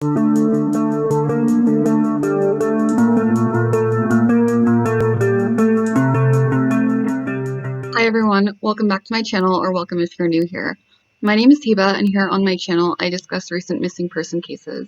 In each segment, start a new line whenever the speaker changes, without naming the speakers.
Hi everyone, welcome back to my channel, or welcome if you're new here. My name is Hiba, and here on my channel I discuss recent missing person cases.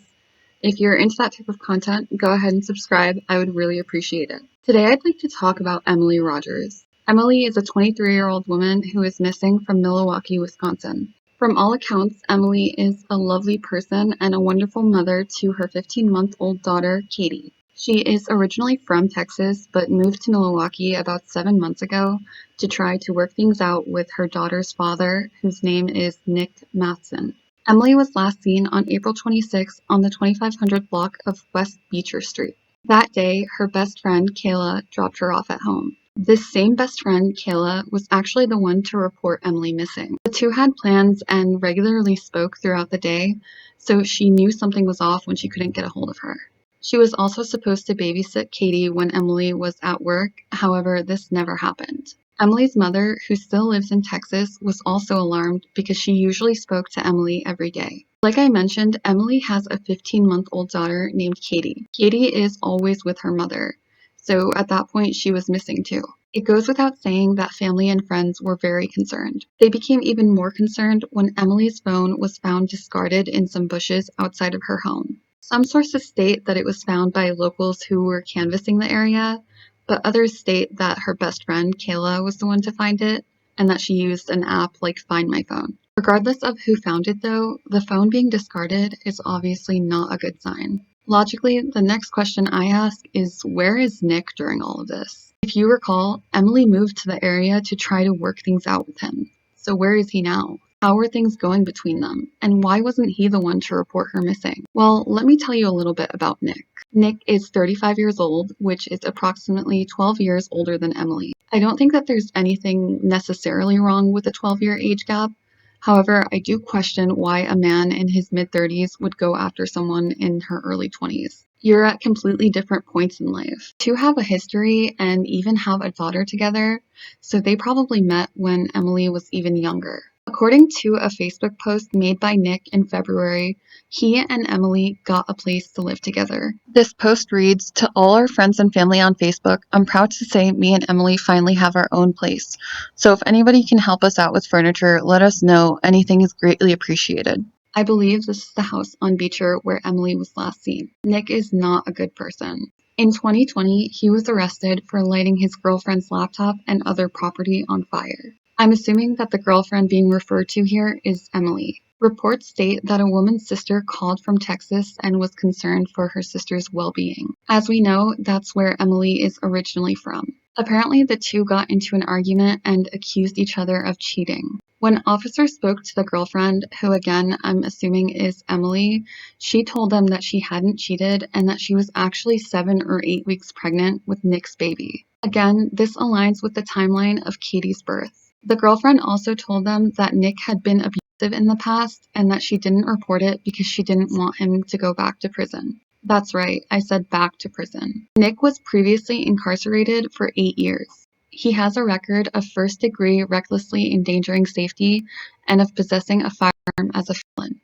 If you're into that type of content, go ahead and subscribe, I would really appreciate it. Today I'd like to talk about Emily Rogers. Emily is a 23-year-old woman who is missing from Milwaukee, Wisconsin. From all accounts, Emily is a lovely person and a wonderful mother to her 15-month-old daughter, Katie. She is originally from Texas, but moved to Milwaukee about 7 months ago to try to work things out with her daughter's father, whose name is Nicholus Matzen. Emily was last seen on April 26 on the 2500 block of West Beecher Street. That day, her best friend, Kayla, dropped her off at home. This same best friend, Kayla, was actually the one to report Emily missing. The two had plans and regularly spoke throughout the day, so she knew something was off when she couldn't get a hold of her. She was also supposed to babysit Katie when Emily was at work, however, this never happened. Emily's mother, who still lives in Texas, was also alarmed because she usually spoke to Emily every day. Like I mentioned, Emily has a 15-month-old daughter named Katie. Katie is always with her mother, so at that point she was missing too. It goes without saying that family and friends were very concerned. They became even more concerned when Emily's phone was found discarded in some bushes outside of her home. Some sources state that it was found by locals who were canvassing the area, but others state that her best friend, Kayla, was the one to find it, and that she used an app like Find My Phone. Regardless of who found it though, the phone being discarded is obviously not a good sign. Logically, the next question I ask is, where is Nick during all of this? If you recall, Emily moved to the area to try to work things out with him. So where is he now? How are things going between them? And why wasn't he the one to report her missing? Well, let me tell you a little bit about Nick. Nick is 35 years old, which is approximately 12 years older than Emily. I don't think that there's anything necessarily wrong with a 12-year age gap. However, I do question why a man in his mid-30s would go after someone in her early 20s. You're at completely different points in life. Two have a history and even have a daughter together, so they probably met when Emily was even younger. According to a Facebook post made by Nick in February, he and Emily got a place to live together. This post reads, "To all our friends and family on Facebook, I'm proud to say me and Emily finally have our own place. So if anybody can help us out with furniture, let us know. Anything is greatly appreciated." I believe this is the house on Beecher where Emily was last seen. Nick is not a good person. In 2020, he was arrested for lighting his girlfriend's laptop and other property on fire. I'm assuming that the girlfriend being referred to here is Emily. Reports state that a woman's sister called from Texas and was concerned for her sister's well-being. As we know, that's where Emily is originally from. Apparently, the two got into an argument and accused each other of cheating. When officers spoke to the girlfriend, who again I'm assuming is Emily, she told them that she hadn't cheated and that she was actually 7 or 8 weeks pregnant with Nick's baby. Again, this aligns with the timeline of Katie's birth. The girlfriend also told them that Nick had been abusive in the past and that she didn't report it because she didn't want him to go back to prison. That's right, I said back to prison. Nick was previously incarcerated for 8 years. He has a record of first-degree recklessly endangering safety and of possessing a firearm as a felon.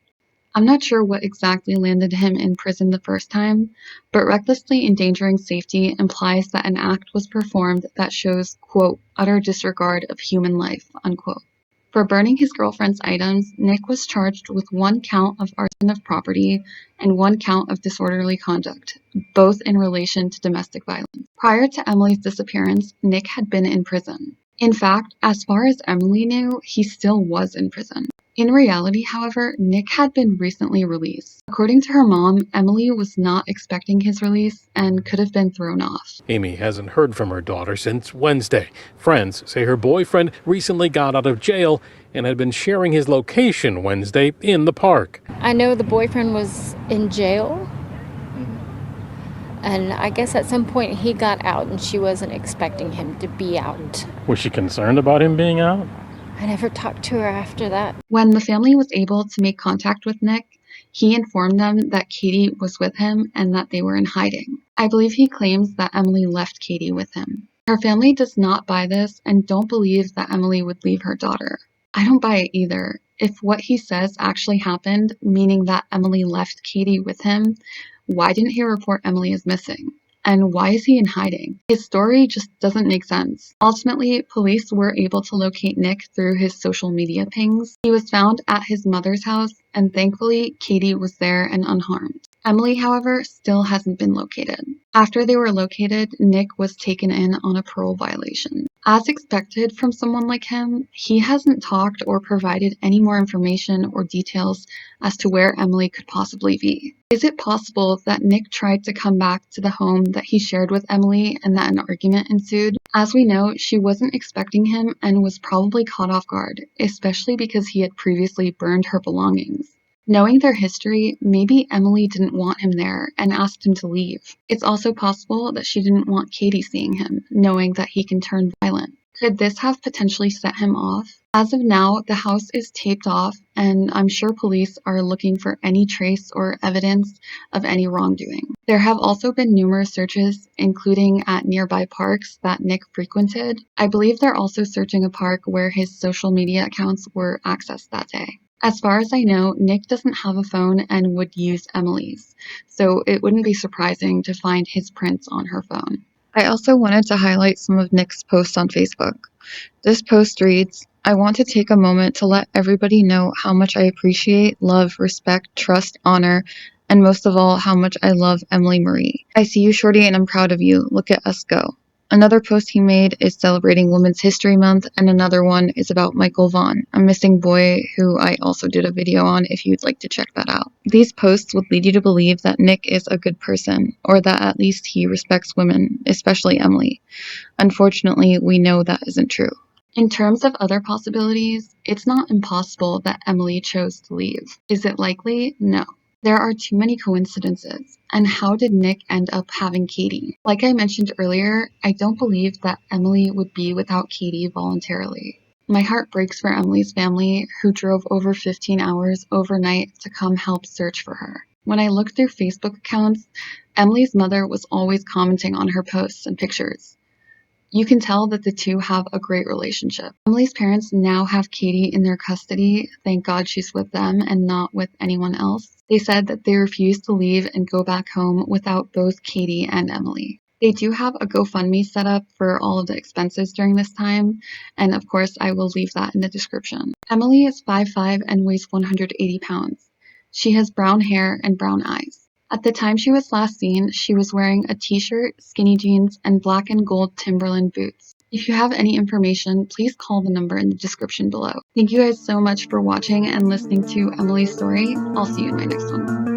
I'm not sure what exactly landed him in prison the first time, but recklessly endangering safety implies that an act was performed that shows, quote, utter disregard of human life, unquote. For burning his girlfriend's items, Nick was charged with 1 count of arson of property and 1 count of disorderly conduct, both in relation to domestic violence. Prior to Emily's disappearance, Nick had been in prison. In fact, as far as Emily knew, he still was in prison. In reality, however, Nick had been recently released. According to her mom, Emily was not expecting his release and could have been thrown off.
Amy hasn't heard from her daughter since Wednesday. Friends say her boyfriend recently got out of jail and had been sharing his location Wednesday in the park.
I know the boyfriend was in jail, and I guess at some point he got out and she wasn't expecting him to be out.
Was she concerned about him being out?
I never talked to her after that.
When the family was able to make contact with Nick, he informed them that Katie was with him and that they were in hiding. I believe he claims that Emily left Katie with him. Her family does not buy this and don't believe that Emily would leave her daughter. I don't buy it either. If what he says actually happened, meaning that Emily left Katie with him, why didn't he report Emily as missing? And why is he in hiding? His story just doesn't make sense. Ultimately, police were able to locate Nick through his social media pings. He was found at his mother's house, and thankfully, Katie was there and unharmed. Emily, however, still hasn't been located. After they were located, Nick was taken in on a parole violation. As expected from someone like him, he hasn't talked or provided any more information or details as to where Emily could possibly be. Is it possible that Nick tried to come back to the home that he shared with Emily and that an argument ensued? As we know, she wasn't expecting him and was probably caught off guard, especially because he had previously burned her belongings. Knowing their history, maybe Emily didn't want him there and asked him to leave. It's also possible that she didn't want Katie seeing him, knowing that he can turn violent. Could this have potentially set him off? As of now, the house is taped off, and I'm sure police are looking for any trace or evidence of any wrongdoing. There have also been numerous searches, including at nearby parks that Nick frequented. I believe they're also searching a park where his social media accounts were accessed that day. As far as I know, Nick doesn't have a phone and would use Emily's, so it wouldn't be surprising to find his prints on her phone. I also wanted to highlight some of Nick's posts on Facebook. This post reads, "I want to take a moment to let everybody know how much I appreciate, love, respect, trust, honor, and most of all, how much I love Emily Marie. I see you, Shorty, and I'm proud of you. Look at us go." Another post he made is celebrating Women's History Month, and another one is about Michael Vaughn, a missing boy who I also did a video on if you'd like to check that out. These posts would lead you to believe that Nick is a good person, or that at least he respects women, especially Emily. Unfortunately, we know that isn't true. In terms of other possibilities, it's not impossible that Emily chose to leave. Is it likely? No. There are too many coincidences. And how did Nick end up having Katie? Like I mentioned earlier, I don't believe that Emily would be without Katie voluntarily. My heart breaks for Emily's family, who drove over 15 hours overnight to come help search for her. When I looked through Facebook accounts, Emily's mother was always commenting on her posts and pictures. You can tell that the two have a great relationship. Emily's parents now have Katie in their custody. Thank God she's with them and not with anyone else. They said that they refuse to leave and go back home without both Katie and Emily. They do have a GoFundMe set up for all of the expenses during this time, and of course I will leave that in the description. Emily is 5'5" and weighs 180 pounds. She has brown hair and brown eyes. At the time she was last seen, she was wearing a t-shirt, skinny jeans, and black and gold Timberland boots. If you have any information, please call the number in the description below. Thank you guys so much for watching and listening to Emily's story. I'll see you in my next one.